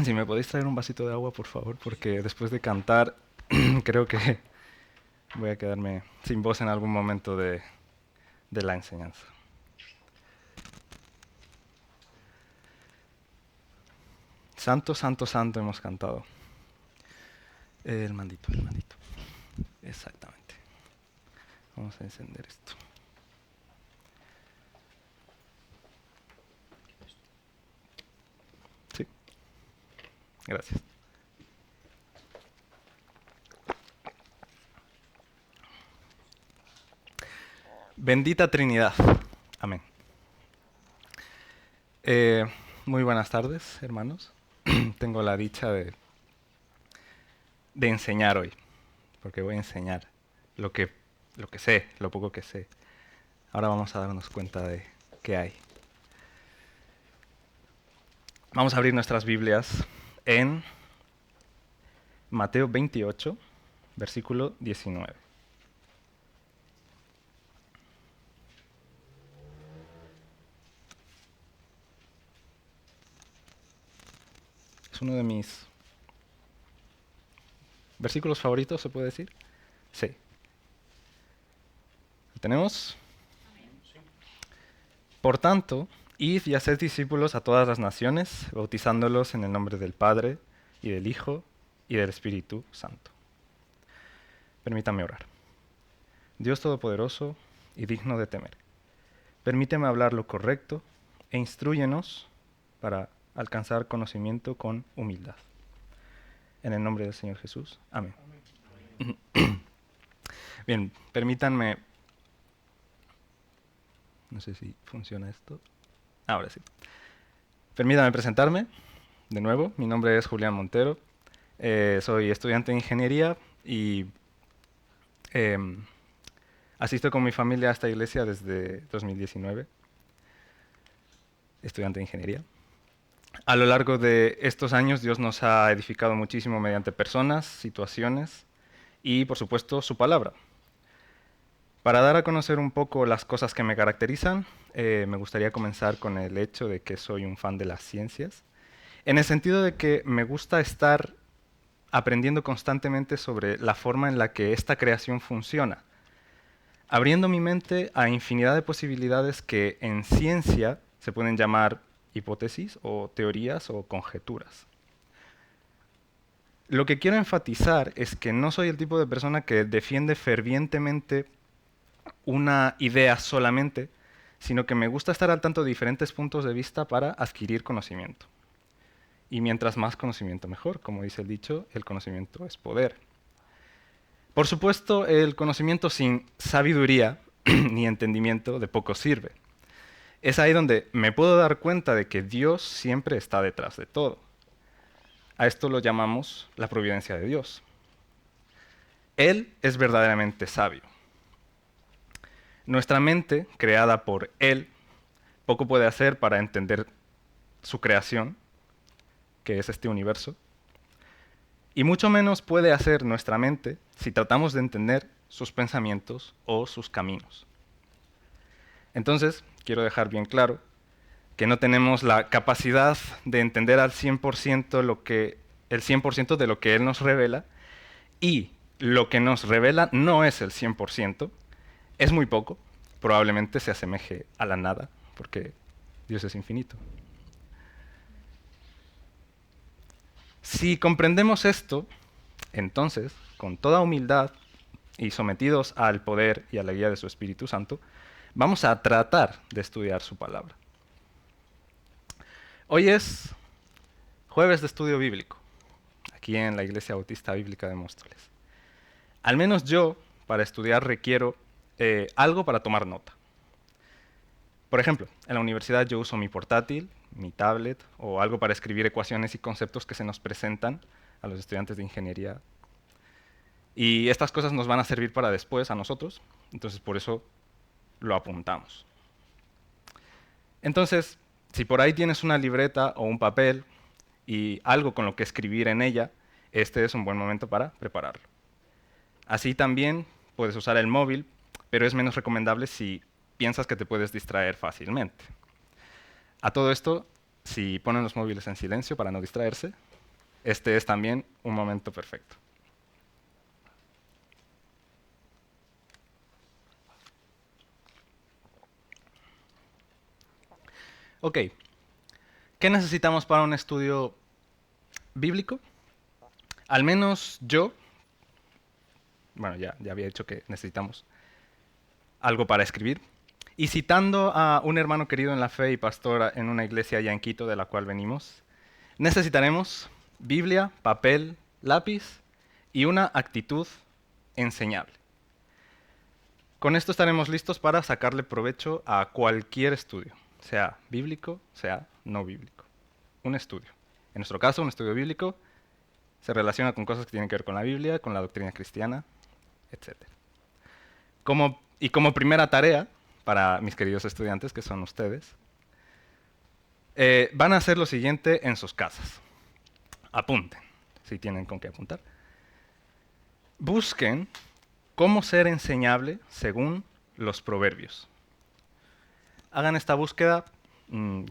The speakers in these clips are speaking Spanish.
Si me podéis traer un vasito de agua, por favor, porque después de cantar creo que voy a quedarme sin voz en algún momento de la enseñanza. Santo, santo, santo hemos cantado. El mandito, el mandito. Exactamente. Vamos a encender esto. Sí, gracias. Bendita Trinidad. Amén. Eh, Muy buenas tardes, hermanos. Tengo la dicha de enseñar hoy, porque voy a enseñar lo que, lo que sé, lo poco que sé. Ahora vamos a darnos cuenta de qué hay. Vamos a abrir nuestras Biblias en Mateo 28, versículo 19. Es uno de mis versículos favoritos, ¿se puede decir? Sí. ¿Lo tenemos? Por tanto, id y haced discípulos a todas las naciones, bautizándolos en el nombre del Padre, y del Hijo, y del Espíritu Santo. Permítame orar. Dios Todopoderoso y digno de temer, permíteme hablar lo correcto e instrúyenos para alcanzar conocimiento con humildad. En el nombre del Señor Jesús. Amén. Bien, permítanme... No sé si funciona esto. Ahora sí. Permítanme presentarme. De nuevo, mi nombre es Julián Montero. Soy estudiante de ingeniería y em, asisto con mi familia a esta iglesia desde 2019. Estudiante de ingeniería. A lo largo de estos años Dios nos ha edificado muchísimo mediante personas, situaciones y, por supuesto, su palabra. Para dar a conocer un poco las cosas que me caracterizan, me gustaría comenzar con el hecho de que soy un fan de las ciencias, en el sentido de que me gusta estar aprendiendo constantemente sobre la forma en la que esta creación funciona, abriendo mi mente a infinidad de posibilidades que en ciencia se pueden llamar hipótesis o teorías o conjeturas. Lo que quiero enfatizar es que no soy el tipo de persona que defiende fervientemente una idea solamente, sino que me gusta estar al tanto de diferentes puntos de vista para adquirir conocimiento. Y mientras más conocimiento mejor, como dice el dicho, el conocimiento es poder. Por supuesto, el conocimiento sin sabiduría ni entendimiento de poco sirve. Es ahí donde me puedo dar cuenta de que Dios siempre está detrás de todo. A esto lo llamamos la providencia de Dios. Él es verdaderamente sabio. Nuestra mente, creada por Él, poco puede hacer para entender su creación, que es este universo, y mucho menos puede hacer nuestra mente si tratamos de entender sus pensamientos o sus caminos. Entonces, quiero dejar bien claro que no tenemos la capacidad de entender al 100% el 100% de lo que Él nos revela, y lo que nos revela no es el 100%, es muy poco, probablemente se asemeje a la nada, porque Dios es infinito. Si comprendemos esto, entonces, con toda humildad y sometidos al poder y a la guía de su Espíritu Santo, vamos a tratar de estudiar su palabra. Hoy es jueves de estudio bíblico, aquí en la Iglesia Bautista Bíblica de Móstoles. Al menos yo, para estudiar, requiero algo para tomar nota. Por ejemplo, en la universidad yo uso mi portátil, mi tablet o algo para escribir ecuaciones y conceptos que se nos presentan a los estudiantes de ingeniería. Y estas cosas nos van a servir para después a nosotros, entonces por eso lo apuntamos. Entonces, si por ahí tienes una libreta o un papel y algo con lo que escribir en ella, este es un buen momento para prepararlo. Así también puedes usar el móvil, pero es menos recomendable si piensas que te puedes distraer fácilmente. A todo esto, Si ponen los móviles en silencio para no distraerse, este es también un momento perfecto. Ok, ¿qué necesitamos para un estudio bíblico? Al menos yo, bueno, ya había dicho que necesitamos algo para escribir. Y citando a un hermano querido en la fe y pastor en una iglesia allá en Quito, de la cual venimos, necesitaremos Biblia, papel, lápiz y una actitud enseñable. Con esto estaremos listos para sacarle provecho a cualquier estudio, sea bíblico, sea no bíblico. Un estudio. En nuestro caso, un estudio bíblico se relaciona con cosas que tienen que ver con la Biblia, con la doctrina cristiana, etc. Como primera tarea, para mis queridos estudiantes, que son ustedes, van a hacer lo siguiente en sus casas. Apunten, si tienen con qué apuntar. Busquen cómo ser enseñable según los proverbios. Hagan esta búsqueda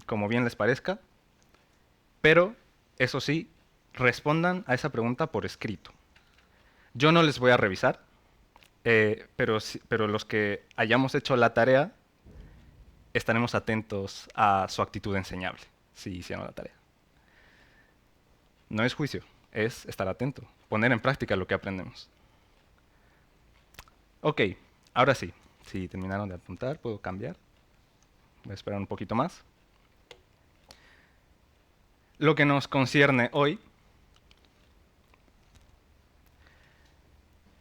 como bien les parezca, pero eso sí, respondan a esa pregunta por escrito. Yo no les voy a revisar, pero los que hayamos hecho la tarea estaremos atentos a su actitud enseñable, si hicieron la tarea. No es juicio, es estar atento, poner en práctica lo que aprendemos. Ok, ahora sí, si terminaron de apuntar, puedo cambiar. Voy a esperar un poquito más. Lo que nos concierne hoy,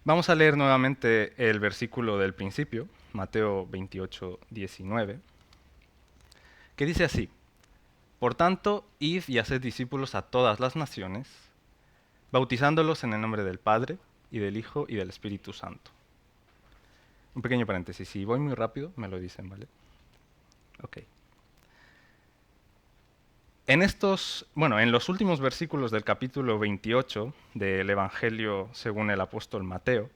vamos a leer nuevamente el versículo del principio, Mateo 28, 19, que dice así: Por tanto, id y haced discípulos a todas las naciones, bautizándolos en el nombre del Padre, y del Hijo, y del Espíritu Santo. Un pequeño paréntesis, si voy muy rápido, me lo dicen, ¿vale? Ok. En los últimos versículos del capítulo 28 del Evangelio según el apóstol Mateo,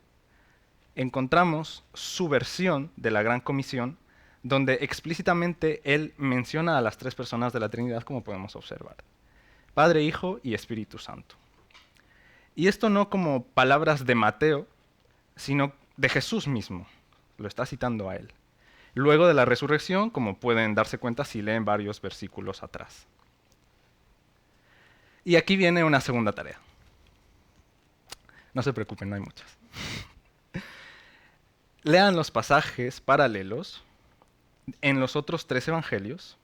encontramos su versión de la Gran Comisión, donde explícitamente él menciona a las tres personas de la Trinidad, como podemos observar: Padre, Hijo y Espíritu Santo. Y esto no como palabras de Mateo, sino de Jesús mismo. Lo está citando a él. Luego de la resurrección, como pueden darse cuenta si leen varios versículos atrás. Y aquí viene una segunda tarea. No se preocupen, no hay muchas. Lean los pasajes paralelos en los otros tres evangelios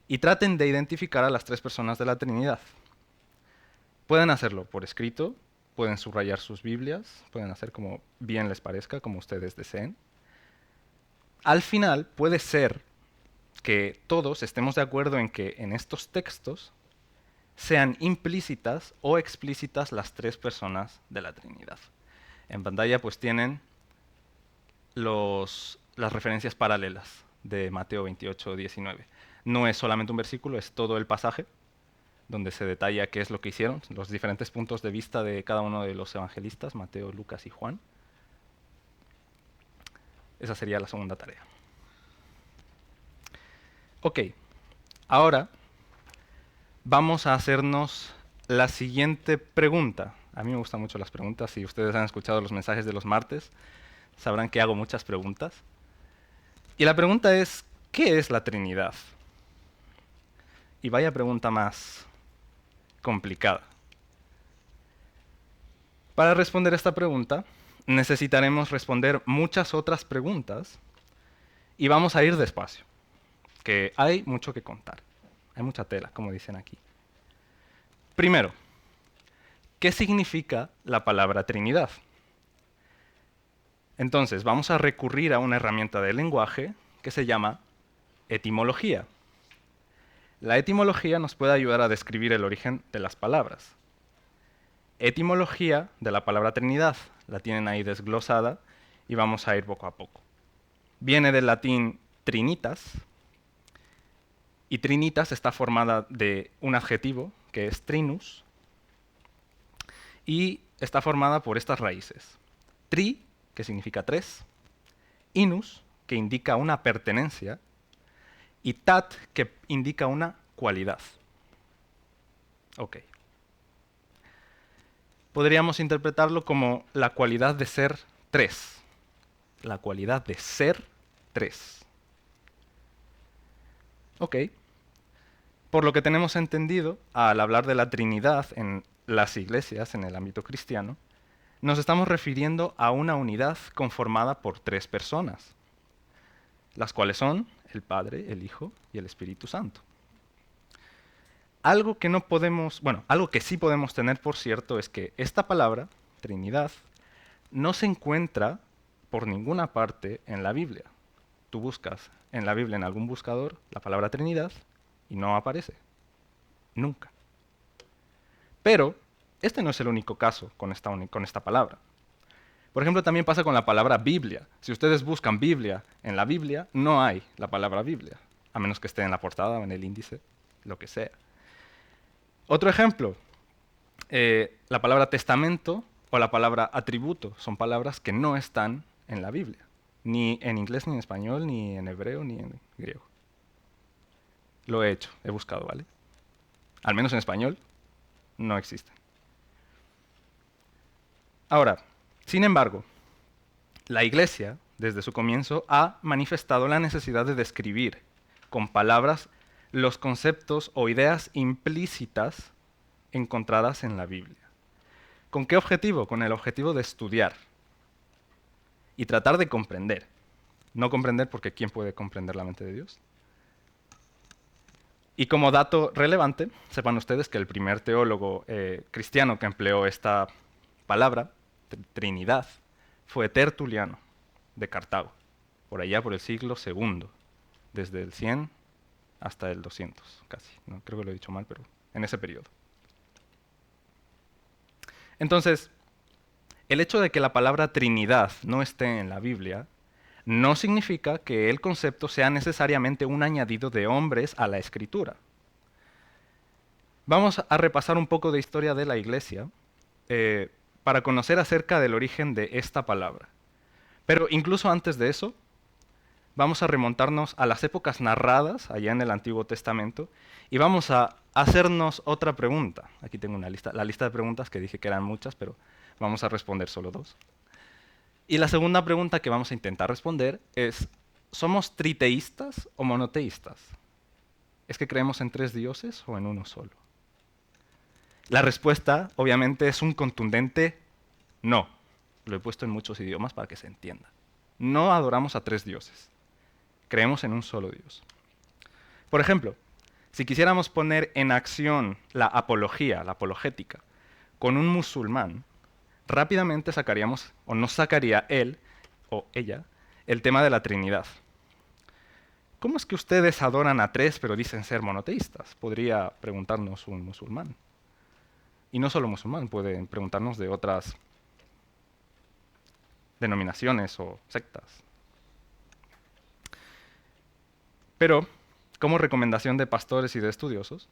y traten de identificar a las tres personas de la Trinidad. Pueden hacerlo por escrito, pueden subrayar sus Biblias, pueden hacer como bien les parezca, como ustedes deseen. Al final puede ser que todos estemos de acuerdo en que en estos textos sean implícitas o explícitas las tres personas de la Trinidad. En pantalla pues tienen las referencias paralelas de Mateo 28, 19. No es solamente un versículo, es todo el pasaje donde se detalla qué es lo que hicieron, los diferentes puntos de vista de cada uno de los evangelistas, Mateo, Lucas y Juan. Esa sería la segunda tarea. Ok, ahora vamos a hacernos la siguiente pregunta. A mí me gustan mucho las preguntas. Si ustedes han escuchado los mensajes de los martes, sabrán que hago muchas preguntas. Y la pregunta es, ¿qué es la Trinidad? Y vaya pregunta más complicada. Para responder esta pregunta, necesitaremos responder muchas otras preguntas y vamos a ir despacio, que hay mucho que contar. Hay mucha tela, como dicen aquí. Primero, ¿qué significa la palabra Trinidad? Entonces, vamos a recurrir a una herramienta del lenguaje que se llama etimología. La etimología nos puede ayudar a describir el origen de las palabras. Etimología de la palabra Trinidad, la tienen ahí desglosada y vamos a ir poco a poco. Viene del latín trinitas, y trinitas está formada de un adjetivo, que es trinus, y está formada por estas raíces. Tri, que significa tres, inus, que indica una pertenencia, y tat, que indica una cualidad. Ok. Podríamos interpretarlo como la cualidad de ser tres. La cualidad de ser tres. Ok. Por lo que tenemos entendido, al hablar de la Trinidad en las iglesias, en el ámbito cristiano, nos estamos refiriendo a una unidad conformada por tres personas, las cuales son el Padre, el Hijo y el Espíritu Santo. Algo que no podemos, bueno, algo que sí podemos tener por cierto es que esta palabra, Trinidad, no se encuentra por ninguna parte en la Biblia. Tú buscas en la Biblia en algún buscador la palabra Trinidad y no aparece. Nunca. Pero este no es el único caso con esta palabra. Por ejemplo, también pasa con la palabra Biblia. Si ustedes buscan Biblia en la Biblia, no hay la palabra Biblia, a menos que esté en la portada o en el índice, lo que sea. Otro ejemplo, la palabra testamento o la palabra atributo son palabras que no están en la Biblia, ni en inglés, ni en español, ni en hebreo, ni en griego. Lo he hecho, he buscado, ¿vale? Al menos en español no existen. Ahora, sin embargo, la Iglesia, desde su comienzo, ha manifestado la necesidad de describir con palabras los conceptos o ideas implícitas encontradas en la Biblia. ¿Con qué objetivo? Con el objetivo de estudiar y tratar de comprender. No comprender porque ¿quién puede comprender la mente de Dios? Y como dato relevante, sepan ustedes que el primer teólogo cristiano que empleó esta palabra, Trinidad, fue Tertuliano, de Cartago, por allá por el siglo II, desde el 100 hasta el 200, casi. No creo que lo he dicho mal, pero en ese periodo. Entonces, el hecho de que la palabra Trinidad no esté en la Biblia no significa que el concepto sea necesariamente un añadido de hombres a la escritura. Vamos a repasar un poco de historia de la Iglesia para conocer acerca del origen de esta palabra. Pero incluso antes de eso, vamos a remontarnos a las épocas narradas allá en el Antiguo Testamento y vamos a hacernos otra pregunta. Aquí tengo una lista, la lista de preguntas que dije que eran muchas, pero vamos a responder solo dos. Y la segunda pregunta que vamos a intentar responder es, ¿somos triteístas o monoteístas? ¿Es que creemos en tres dioses o en uno solo? La respuesta, obviamente, es un contundente no. Lo he puesto en muchos idiomas para que se entienda. No adoramos a tres dioses. Creemos en un solo Dios. Por ejemplo, si quisiéramos poner en acción la apología, la apologética, con un musulmán, rápidamente sacaríamos, o nos sacaría él o ella, el tema de la Trinidad. ¿Cómo es que ustedes adoran a tres pero dicen ser monoteístas? Podría preguntarnos un musulmán. Y no solo musulmán, pueden preguntarnos de otras denominaciones o sectas. Pero, como recomendación de pastores y de estudiosos,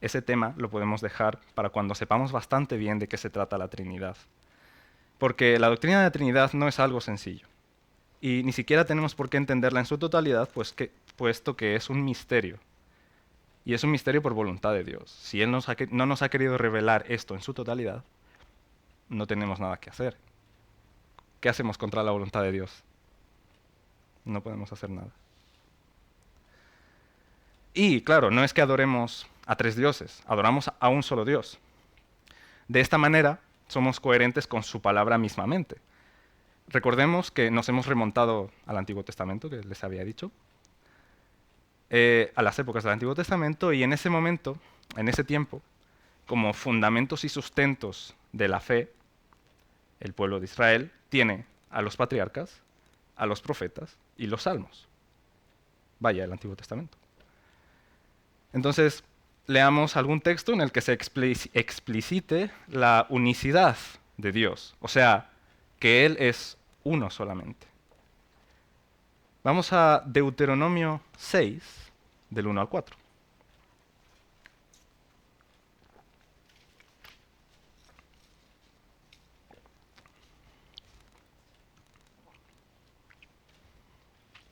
ese tema lo podemos dejar para cuando sepamos bastante bien de qué se trata la Trinidad. Porque la doctrina de la Trinidad no es algo sencillo. Y ni siquiera tenemos por qué entenderla en su totalidad, puesto que es un misterio. Y es un misterio por voluntad de Dios. Si Él no nos ha querido revelar esto en su totalidad, no tenemos nada que hacer. ¿Qué hacemos contra la voluntad de Dios? No podemos hacer nada. Y claro, no es que adoremos a tres dioses, adoramos a un solo Dios. De esta manera, somos coherentes con su palabra mismamente. Recordemos que nos hemos remontado al Antiguo Testamento, que les había dicho, a las épocas del Antiguo Testamento, y en ese momento, en ese tiempo, como fundamentos y sustentos de la fe, el pueblo de Israel tiene a los patriarcas, a los profetas y los salmos. Vaya, el Antiguo Testamento. Entonces, leamos algún texto en el que se explicite la unicidad de Dios, o sea, que Él es uno solamente. Vamos a Deuteronomio 6, del 1 al 4.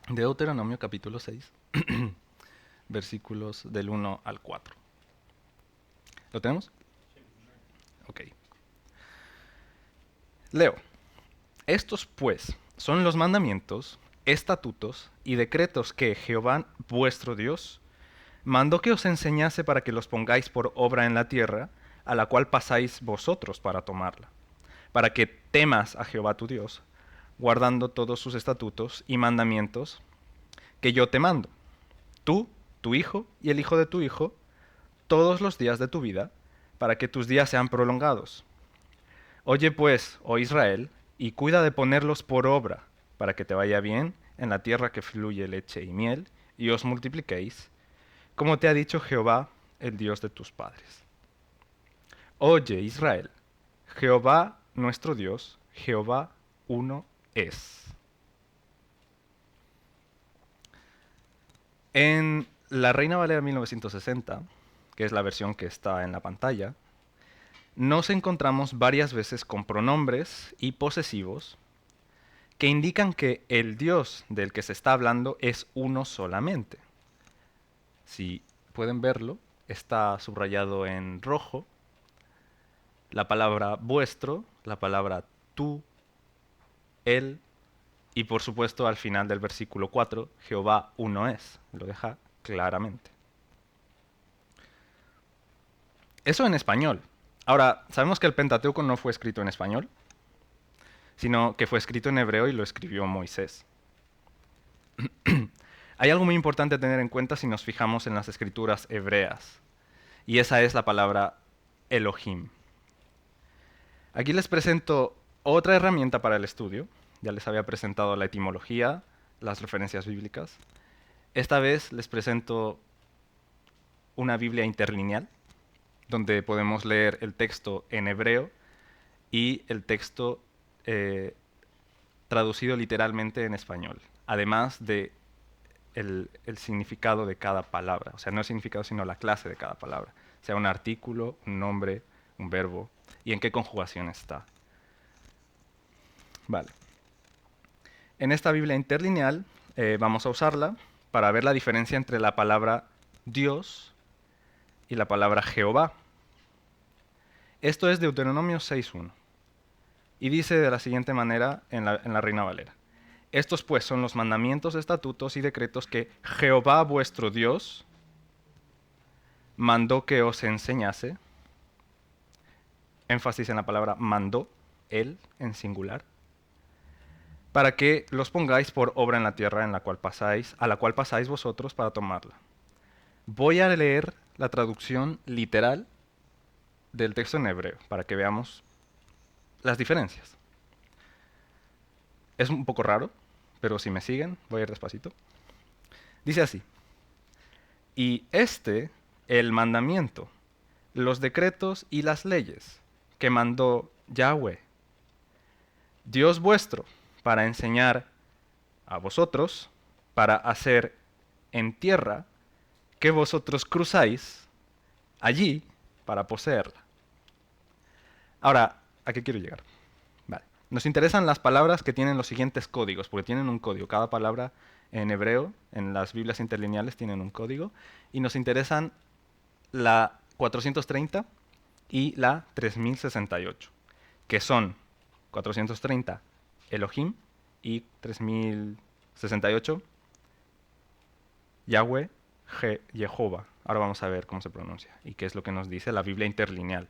Deuteronomio capítulo 6, versículos del 1 al 4. ¿Lo tenemos? Ok. Leo. Estos, pues, son los mandamientos, estatutos y decretos que Jehová vuestro Dios mandó que os enseñase para que los pongáis por obra en la tierra, a la cual pasáis vosotros para tomarla, para que temas a Jehová tu Dios, guardando todos sus estatutos y mandamientos que yo te mando, tú, tu hijo y el hijo de tu hijo, todos los días de tu vida, para que tus días sean prolongados. Oye pues, oh Israel, y cuida de ponerlos por obra, para que te vaya bien en la tierra que fluye leche y miel, y os multipliquéis, como te ha dicho Jehová, el Dios de tus padres. Oye Israel, Jehová nuestro Dios, Jehová uno es. En la Reina Valera 1960, que es la versión que está en la pantalla, nos encontramos varias veces con pronombres y posesivos que indican que el Dios del que se está hablando es uno solamente. Si pueden verlo, está subrayado en rojo la palabra vuestro, la palabra tú, él, y por supuesto al final del versículo 4, Jehová uno es. Lo deja claramente. Eso en español. Ahora, sabemos que el Pentateuco no fue escrito en español, sino que fue escrito en hebreo y lo escribió Moisés. Hay algo muy importante a tener en cuenta si nos fijamos en las escrituras hebreas, y esa es la palabra Elohim. Aquí les presento otra herramienta para el estudio. Ya les había presentado la etimología, las referencias bíblicas. Esta vez les presento una Biblia interlineal, donde podemos leer el texto en hebreo y el texto traducido literalmente en español, además de el significado de cada palabra. O sea, no el significado, sino la clase de cada palabra. Sea un artículo, un nombre, un verbo, y en qué conjugación está. Vale. En esta Biblia interlineal vamos a usarla para ver la diferencia entre la palabra Dios y la palabra Jehová. Esto es Deuteronomio 6.1. Y dice de la siguiente manera en la Reina Valera. Estos pues son los mandamientos, estatutos y decretos que Jehová vuestro Dios mandó que os enseñase. Énfasis en la palabra mandó, él en singular. Para que los pongáis por obra en la tierra en la cual pasáis, a la cual pasáis vosotros para tomarla. Voy a leer la traducción literal del texto en hebreo, para que veamos las diferencias. Es un poco raro, pero si me siguen, voy a ir despacito. Dice así: y el mandamiento, los decretos y las leyes que mandó Yahweh, Dios vuestro, para enseñar a vosotros, para hacer en tierra que vosotros cruzáis allí para poseerla. Ahora, ¿a qué quiero llegar? Vale. Nos interesan las palabras que tienen los siguientes códigos, porque tienen un código. Cada palabra en hebreo, en las Biblias interlineales, tienen un código. Y nos interesan la 430 y la 3068, que son 430 Elohim y 3068 Yahweh, Jehová. Ahora vamos a ver cómo se pronuncia y qué es lo que nos dice la Biblia interlineal.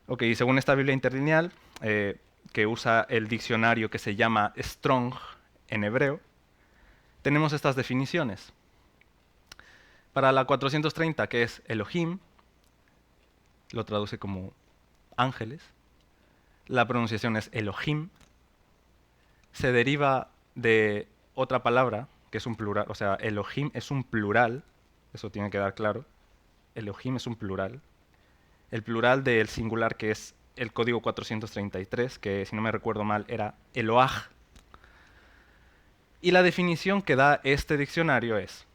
Ok, según esta Biblia interlineal, que usa el diccionario que se llama Strong en hebreo, tenemos estas definiciones. Para la 430, que es Elohim, lo traduce como ángeles. La pronunciación es Elohim. Se deriva de otra palabra, que es un plural. O sea, Elohim es un plural. Eso tiene que dar claro. Elohim es un plural. El plural del singular, que es el código 433, que si no me recuerdo mal era Eloah. Y la definición que da este diccionario es: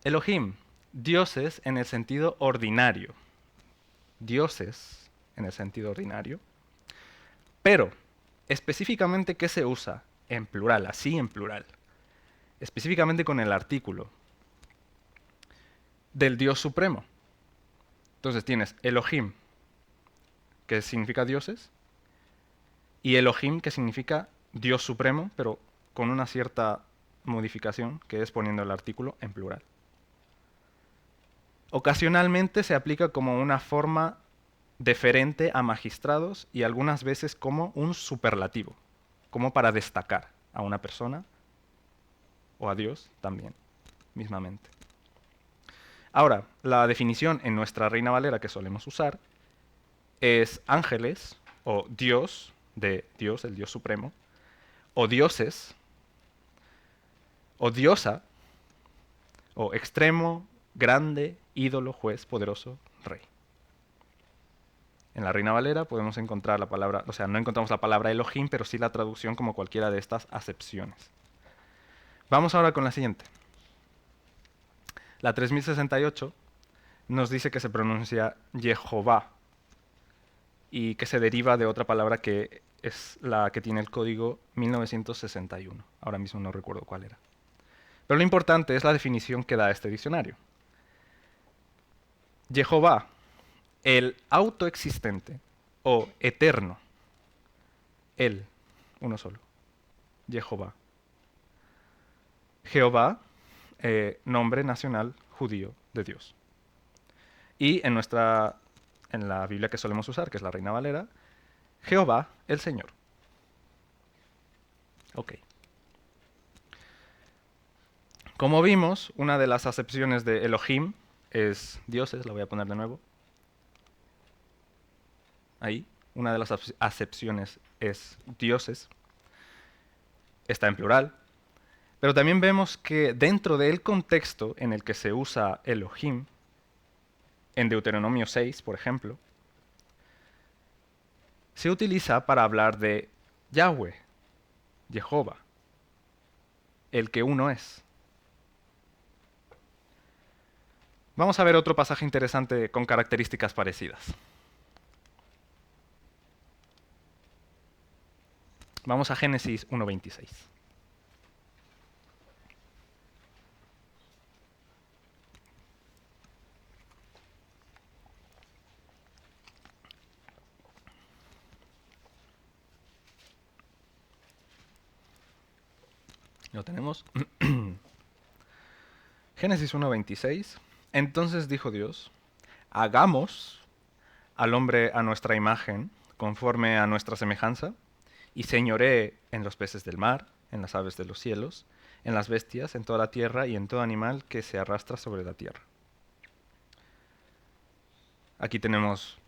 Elohim, dioses en el sentido ordinario. Dioses en el sentido ordinario. Pero, específicamente, ¿qué se usa? En plural, así en plural. Específicamente con el artículo, del Dios supremo. Entonces tienes Elohim, que significa dioses, y Elohim, que significa Dios supremo, pero con una cierta modificación, que es poniendo el artículo en plural. Ocasionalmente se aplica como una forma deferente a magistrados y algunas veces como un superlativo, como para destacar a una persona o a Dios también, mismamente. Ahora, la definición en nuestra Reina Valera que solemos usar es ángeles o Dios, de Dios, el Dios supremo, o dioses, o diosa, o extremo, grande, ídolo, juez, poderoso, rey. En la Reina Valera podemos encontrar la palabra, o sea, no encontramos la palabra Elohim, pero sí la traducción como cualquiera de estas acepciones. Vamos ahora con la siguiente. La 3068 nos dice que se pronuncia Jehová y que se deriva de otra palabra que es la que tiene el código 1961. Ahora mismo no recuerdo cuál era. Pero lo importante es la definición que da este diccionario. Jehová, el autoexistente o eterno, él, uno solo, Jehová. Jehová, nombre nacional judío de Dios. Y en la Biblia que solemos usar, que es la Reina Valera, Jehová, el Señor. Ok. Como vimos, una de las acepciones de Elohim es dioses, la voy a poner de nuevo. Ahí, una de las acepciones es dioses. Está en plural. Pero también vemos que dentro del contexto en el que se usa Elohim, en Deuteronomio 6, por ejemplo, se utiliza para hablar de Yahweh, Jehová, el que uno es. Vamos a ver otro pasaje interesante con características parecidas. Vamos a Génesis 1:26. ¿Lo tenemos? Génesis 1:26. Entonces dijo Dios, hagamos al hombre a nuestra imagen, conforme a nuestra semejanza, y señoree en los peces del mar, en las aves de los cielos, en las bestias, en toda la tierra y en todo animal que se arrastra sobre la tierra. Aquí tenemos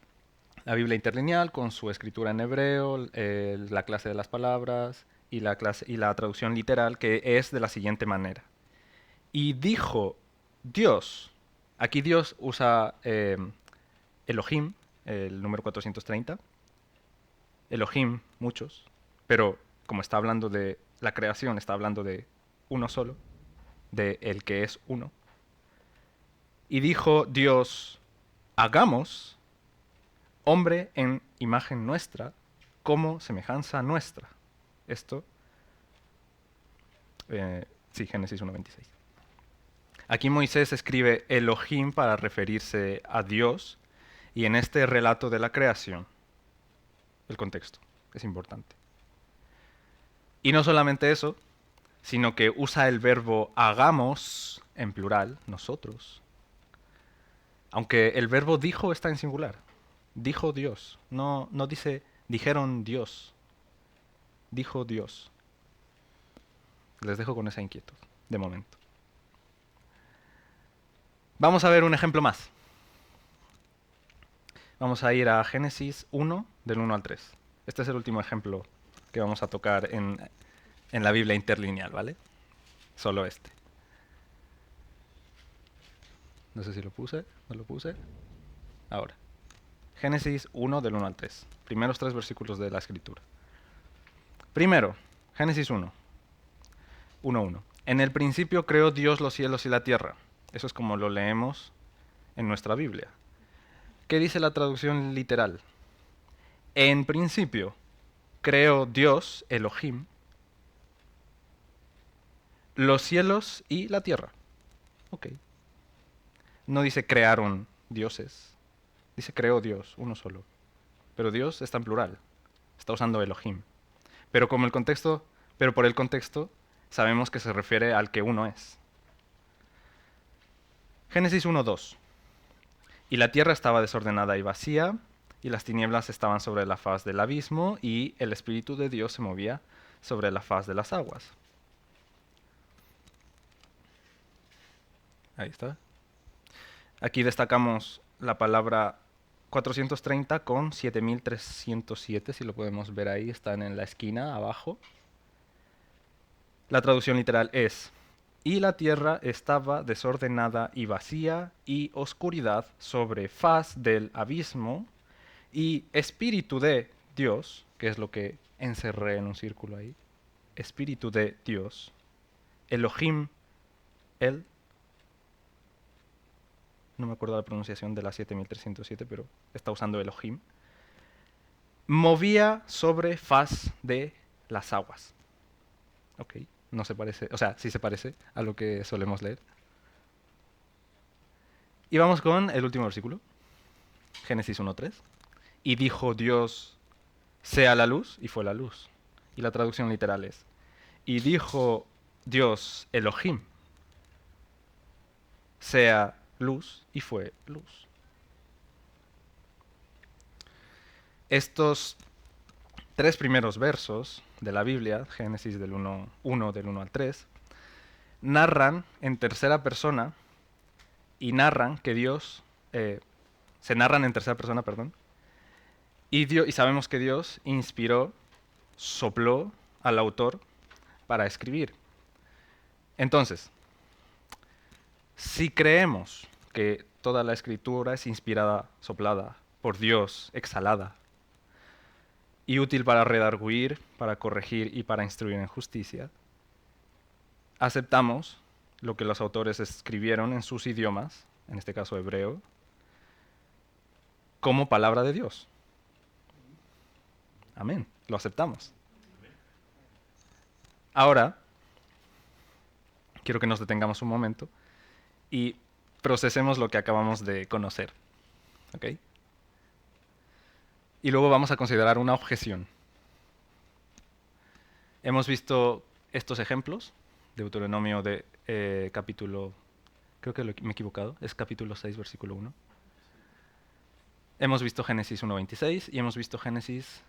la Biblia interlineal con su escritura en hebreo, la clase de las palabras y la traducción literal, que es de la siguiente manera. Y dijo Dios, aquí Dios usa Elohim, el número 430, Elohim, muchos, pero como está hablando de la creación, está hablando de uno solo, de el que es uno. Y dijo Dios, hagamos hombre en imagen nuestra, como semejanza nuestra. Esto, sí, Génesis 1:26. Aquí Moisés escribe Elohim para referirse a Dios, y en este relato de la creación, el contexto es importante. Y no solamente eso, sino que usa el verbo hagamos en plural, nosotros. Aunque el verbo dijo está en singular. Dijo Dios. No dice dijeron Dios. Dijo Dios. Les dejo con esa inquietud, de momento. Vamos a ver un ejemplo más. Vamos a ir a Génesis 1, del 1 al 3. Este es el último ejemplo que vamos a tocar en la Biblia interlineal, ¿vale? Solo este. No sé si lo puse, no lo puse. Ahora. Génesis 1, del 1 al 3. Primeros 3 versículos de la escritura. Primero, Génesis 1. 1:1. En el principio creó Dios los cielos y la tierra. Eso es como lo leemos en nuestra Biblia. ¿Qué dice la traducción literal? En principio creó Dios, Elohim, los cielos y la tierra. Ok. No dice crearon dioses, dice creó Dios, uno solo. Pero Dios está en plural, está usando Elohim. Pero por el contexto sabemos que se refiere al que uno es. Génesis 1:2. Y la tierra estaba desordenada y vacía, y las tinieblas estaban sobre la faz del abismo, y el Espíritu de Dios se movía sobre la faz de las aguas. Ahí está. Aquí destacamos la palabra 430 con 7307, si lo podemos ver ahí, están en la esquina abajo. La traducción literal es: y la tierra estaba desordenada y vacía, y oscuridad sobre faz del abismo, y espíritu de Dios, que es lo que encerré en un círculo ahí, espíritu de Dios, Elohim, él, no me acuerdo la pronunciación de la 7307, pero está usando Elohim, movía sobre faz de las aguas. Ok, no se parece, o sea, sí se parece a lo que solemos leer. Y vamos con el último versículo, Génesis 1:3. Y dijo Dios, sea la luz, y fue la luz. Y la traducción literal es: y dijo Dios Elohim, sea luz, y fue luz. Estos tres primeros versos de la Biblia, Génesis del 1 del 1 al 3, narran en tercera persona y narran que Dios, se narran en tercera persona, perdón, y sabemos que Dios inspiró, sopló al autor para escribir. Entonces, si creemos que toda la escritura es inspirada, soplada por Dios, exhalada, y útil para redarguir, para corregir y para instruir en justicia, aceptamos lo que los autores escribieron en sus idiomas, en este caso hebreo, como palabra de Dios. Amén, lo aceptamos. Ahora, quiero que nos detengamos un momento y procesemos lo que acabamos de conocer. ¿Ok? Y luego vamos a considerar una objeción. Hemos visto estos ejemplos, Deuteronomio de capítulo, creo que me he equivocado, es capítulo 6, versículo 1. Hemos visto Génesis 1:26 y hemos visto Génesis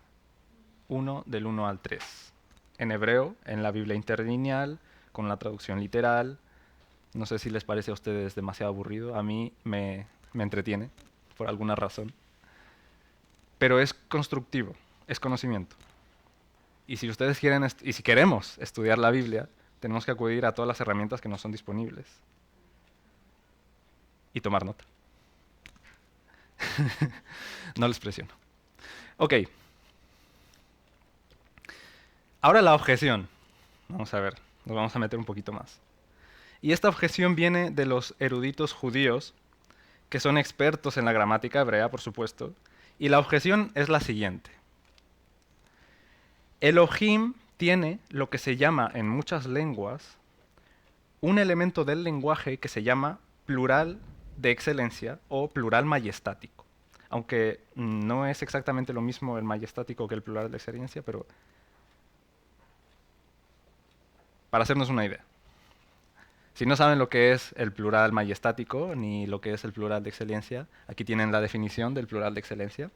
1 del 1 al 3. En hebreo, en la Biblia interlineal, con la traducción literal. No sé si les parece a ustedes demasiado aburrido, a mí me entretiene, por alguna razón. Pero es constructivo, es conocimiento. Y si ustedes quieren, y si queremos estudiar la Biblia, tenemos que acudir a todas las herramientas que nos son disponibles. Y tomar nota. No les presiono. Ok. Ahora la objeción. Vamos a ver, nos vamos a meter un poquito más. Y esta objeción viene de los eruditos judíos, que son expertos en la gramática hebrea, por supuesto. Y la objeción es la siguiente. Elohim tiene lo que se llama en muchas lenguas un elemento del lenguaje que se llama plural de excelencia o plural majestático. Aunque no es exactamente lo mismo el majestático que el plural de excelencia, pero para hacernos una idea. Si no saben lo que es el plural majestático ni lo que es el plural de excelencia, aquí tienen la definición del plural de excelencia.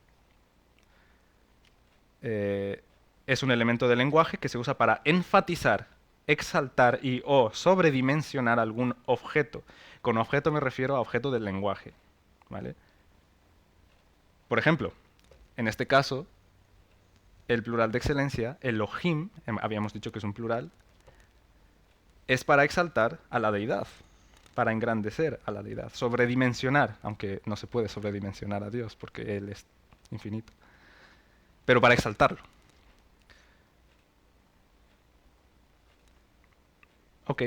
Es un elemento del lenguaje que se usa para enfatizar, exaltar y o sobredimensionar algún objeto. Con objeto me refiero a objeto del lenguaje. ¿Vale? Por ejemplo, en este caso, el plural de excelencia, Elohim, habíamos dicho que es un plural, es para exaltar a la deidad, para engrandecer a la deidad, sobredimensionar, aunque no se puede sobredimensionar a Dios porque Él es infinito, pero para exaltarlo. Ok,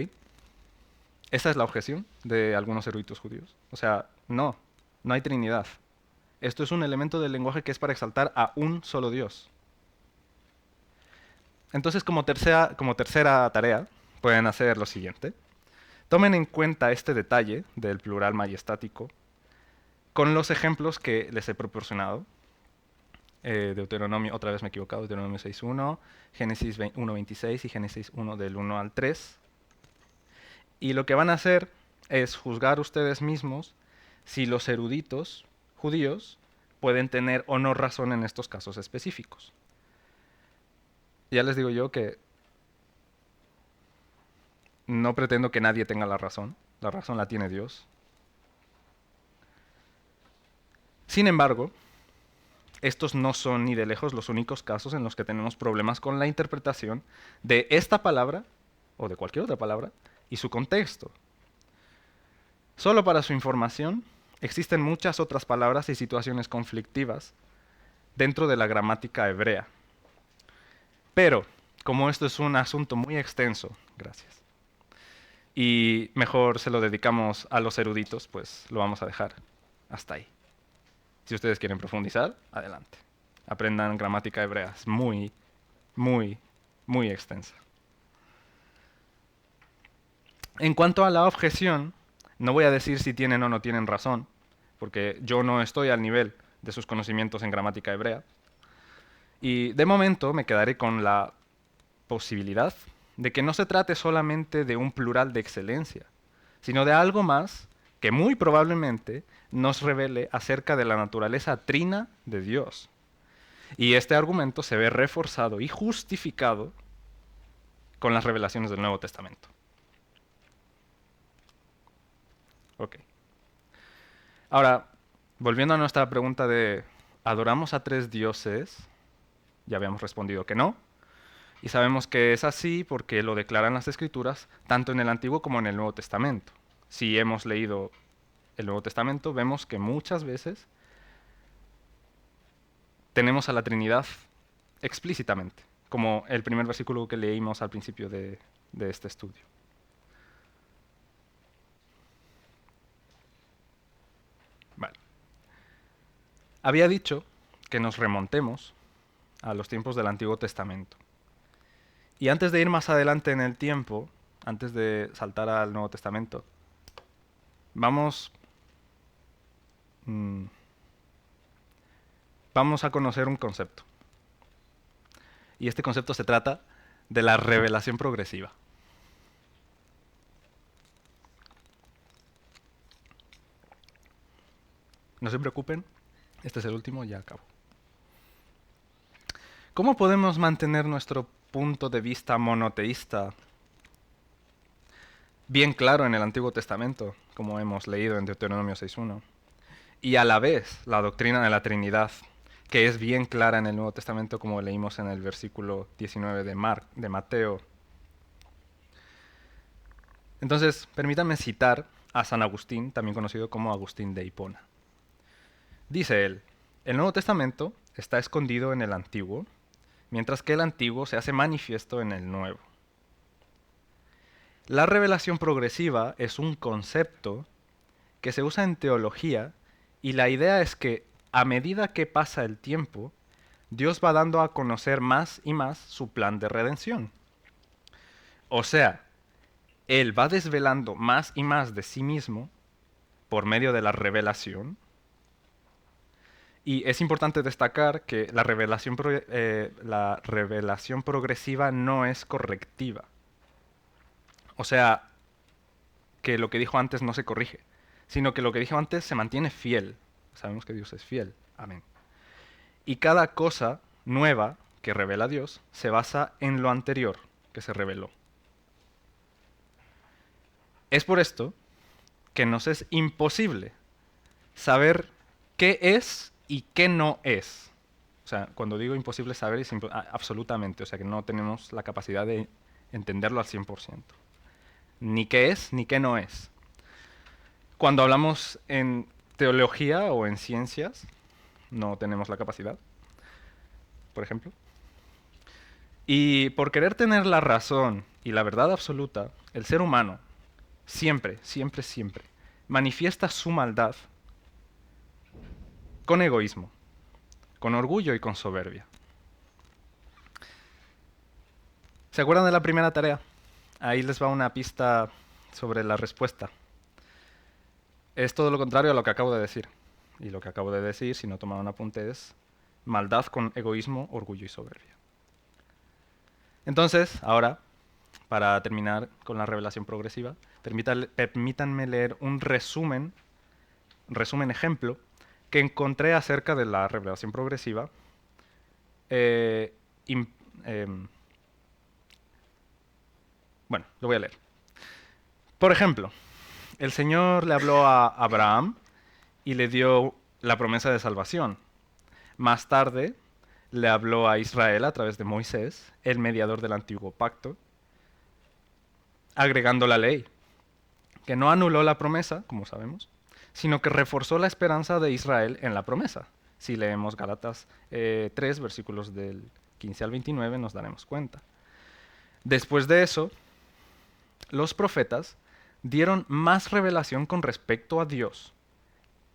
esa es la objeción de algunos eruditos judíos. O sea, no hay Trinidad. Esto es un elemento del lenguaje que es para exaltar a un solo Dios. Entonces, como tercera tarea, pueden hacer lo siguiente. Tomen en cuenta este detalle del plural majestático con los ejemplos que les he proporcionado. Deuteronomio, otra vez me he equivocado, Deuteronomio 6.1, Génesis 1.26 y Génesis 1 del 1 al 3. Y lo que van a hacer es juzgar ustedes mismos si los eruditos judíos pueden tener o no razón en estos casos específicos. Ya les digo yo que no pretendo que nadie tenga la razón la tiene Dios. Sin embargo, estos no son ni de lejos los únicos casos en los que tenemos problemas con la interpretación de esta palabra o de cualquier otra palabra y su contexto. Solo para su información, existen muchas otras palabras y situaciones conflictivas dentro de la gramática hebrea. Pero, como esto es un asunto muy extenso, gracias, y mejor se lo dedicamos a los eruditos, pues lo vamos a dejar hasta ahí. Si ustedes quieren profundizar, adelante. Aprendan gramática hebrea, es muy, muy, muy extensa. En cuanto a la objeción, no voy a decir si tienen o no tienen razón, porque yo no estoy al nivel de sus conocimientos en gramática hebrea. Y de momento me quedaré con la posibilidad de que no se trate solamente de un plural de excelencia, sino de algo más que muy probablemente nos revele acerca de la naturaleza trina de Dios. Y este argumento se ve reforzado y justificado con las revelaciones del Nuevo Testamento. Ok. Ahora, volviendo a nuestra pregunta de ¿adoramos a tres dioses? Ya habíamos respondido que no. Y sabemos que es así porque lo declaran las Escrituras, tanto en el Antiguo como en el Nuevo Testamento. Si hemos leído el Nuevo Testamento, vemos que muchas veces tenemos a la Trinidad explícitamente, como el primer versículo que leímos al principio de este estudio. Vale. Había dicho que nos remontemos a los tiempos del Antiguo Testamento. Y antes de ir más adelante en el tiempo, antes de saltar al Nuevo Testamento, vamos a conocer un concepto. Y este concepto se trata de la revelación progresiva. No se preocupen, este es el último, ya acabo. ¿Cómo podemos mantener nuestro punto de vista monoteísta bien claro en el Antiguo Testamento, como hemos leído en Deuteronomio 6.1? Y a la vez la doctrina de la Trinidad, que es bien clara en el Nuevo Testamento, como leímos en el versículo 19 de Mateo. Entonces, permítanme citar a San Agustín, también conocido como Agustín de Hipona. Dice él, el Nuevo Testamento está escondido en el Antiguo, mientras que el Antiguo se hace manifiesto en el Nuevo. La revelación progresiva es un concepto que se usa en teología y la idea es que a medida que pasa el tiempo, Dios va dando a conocer más y más su plan de redención. O sea, Él va desvelando más y más de sí mismo por medio de la revelación. Y es importante destacar que la revelación progresiva no es correctiva. O sea, que lo que dijo antes no se corrige, sino que lo que dijo antes se mantiene fiel. Sabemos que Dios es fiel. Amén. Y cada cosa nueva que revela Dios se basa en lo anterior que se reveló. Es por esto que nos es imposible saber qué es y qué no es. O sea, cuando digo imposible saber, es absolutamente. O sea, que no tenemos la capacidad de entenderlo al 100%. Ni qué es, ni qué no es. Cuando hablamos en teología o en ciencias, no tenemos la capacidad, por ejemplo. Y por querer tener la razón y la verdad absoluta, el ser humano siempre, siempre, siempre manifiesta su maldad con egoísmo, con orgullo y con soberbia. ¿Se acuerdan de la primera tarea? Ahí les va una pista sobre la respuesta. Es todo lo contrario a lo que acabo de decir. Y lo que acabo de decir, si no tomaron apunte, es maldad con egoísmo, orgullo y soberbia. Entonces, ahora, para terminar con la revelación progresiva, permítanme leer un resumen ejemplo, que encontré acerca de la revelación progresiva. eh, im- em, bueno, lo voy a leer. Por ejemplo, el Señor le habló a Abraham y le dio la promesa de salvación. Más tarde le habló a Israel a través de Moisés, el mediador del antiguo pacto, agregando la ley, que no anuló la promesa, como sabemos, sino que reforzó la esperanza de Israel en la promesa. Si leemos Gálatas 3, versículos del 15 al 29, nos daremos cuenta. Después de eso, los profetas dieron más revelación con respecto a Dios.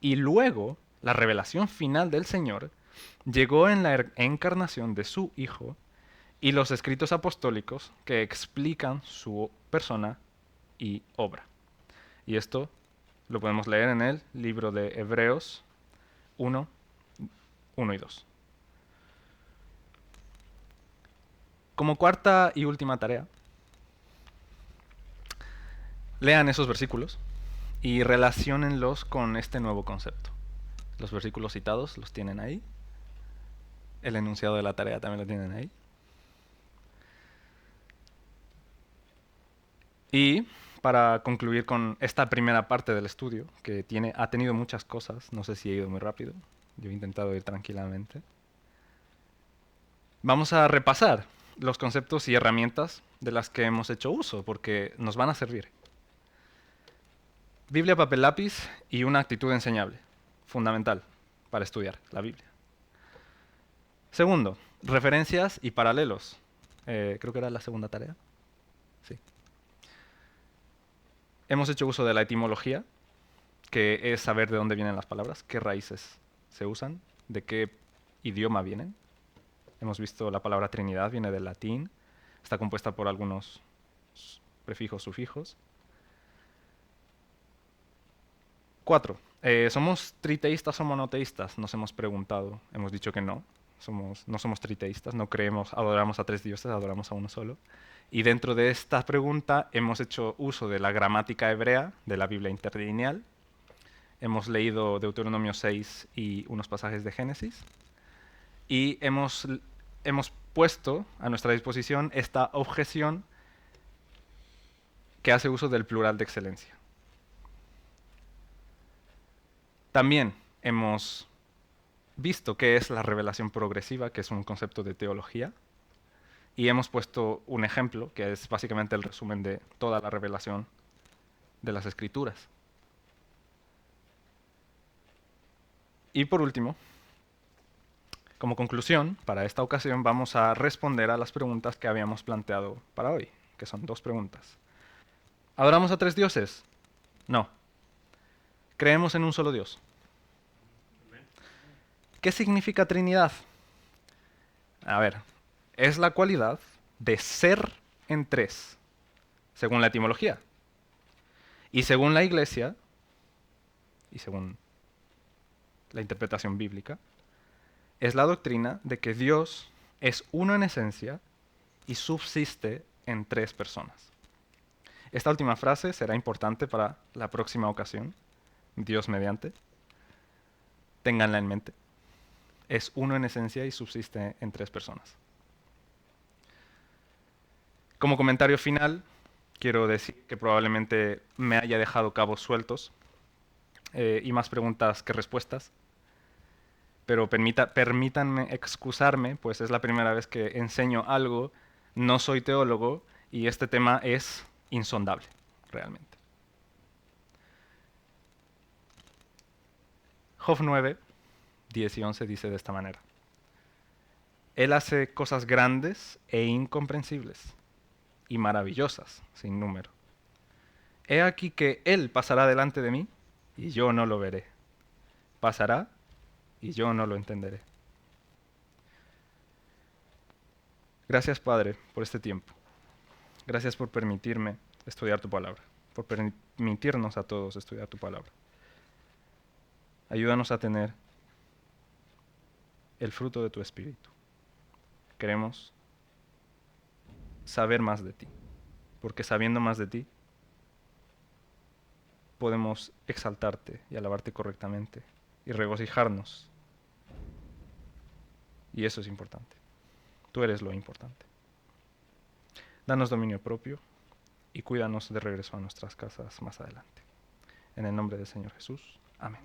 Y luego, la revelación final del Señor llegó en la encarnación de su Hijo y los escritos apostólicos que explican su persona y obra. Y esto lo podemos leer en el libro de Hebreos 1, 1 y 2. Como cuarta y última tarea, lean esos versículos y relaciónenlos con este nuevo concepto. Los versículos citados los tienen ahí. El enunciado de la tarea también lo tienen ahí. Y para concluir con esta primera parte del estudio, que ha tenido muchas cosas, no sé si he ido muy rápido, yo he intentado ir tranquilamente, vamos a repasar los conceptos y herramientas de las que hemos hecho uso, porque nos van a servir. Biblia, papel, lápiz y una actitud enseñable, fundamental para estudiar la Biblia. Segundo, referencias y paralelos. Creo que era la segunda tarea. Sí. Hemos hecho uso de la etimología, que es saber de dónde vienen las palabras, qué raíces se usan, de qué idioma vienen. Hemos visto la palabra Trinidad, viene del latín, está compuesta por algunos prefijos, sufijos. 4. ¿Somos triteístas o monoteístas? Nos hemos preguntado. Hemos dicho que no. No somos triteístas, no creemos, adoramos a tres dioses, adoramos a uno solo. Y dentro de esta pregunta hemos hecho uso de la gramática hebrea, de la Biblia interlineal. Hemos leído Deuteronomio 6 y unos pasajes de Génesis. Y hemos puesto a nuestra disposición esta objeción que hace uso del plural de excelencia. También hemos visto qué es la revelación progresiva, que es un concepto de teología, y hemos puesto un ejemplo, que es básicamente el resumen de toda la revelación de las Escrituras. Y por último, como conclusión, para esta ocasión vamos a responder a las preguntas que habíamos planteado para hoy, que son 2 preguntas. ¿Adoramos a 3 dioses? No. ¿Creemos en un solo Dios? ¿Qué significa Trinidad? A ver, es la cualidad de ser en tres, según la etimología. Y según la Iglesia, y según la interpretación bíblica, es la doctrina de que Dios es uno en esencia y subsiste en 3 personas. Esta última frase será importante para la próxima ocasión, Dios mediante. Ténganla en mente. Es uno en esencia y subsiste en 3 personas. Como comentario final, quiero decir que probablemente me haya dejado cabos sueltos y más preguntas que respuestas, pero permítanme excusarme, pues es la primera vez que enseño algo, no soy teólogo y este tema es insondable, realmente. Job 9, 10 y 11 dice de esta manera: Él hace cosas grandes e incomprensibles y maravillosas, sin número. He aquí que Él pasará delante de mí y yo no lo veré. Pasará y yo no lo entenderé. Gracias, Padre, por este tiempo. Gracias por permitirme estudiar tu palabra. por permitirnos a todos estudiar tu palabra. Ayúdanos a tener el fruto de tu espíritu. Queremos saber más de ti, porque sabiendo más de ti, podemos exaltarte y alabarte correctamente y regocijarnos. Y eso es importante. Tú eres lo importante. Danos dominio propio y cuídanos de regreso a nuestras casas más adelante. En el nombre del Señor Jesús. Amén.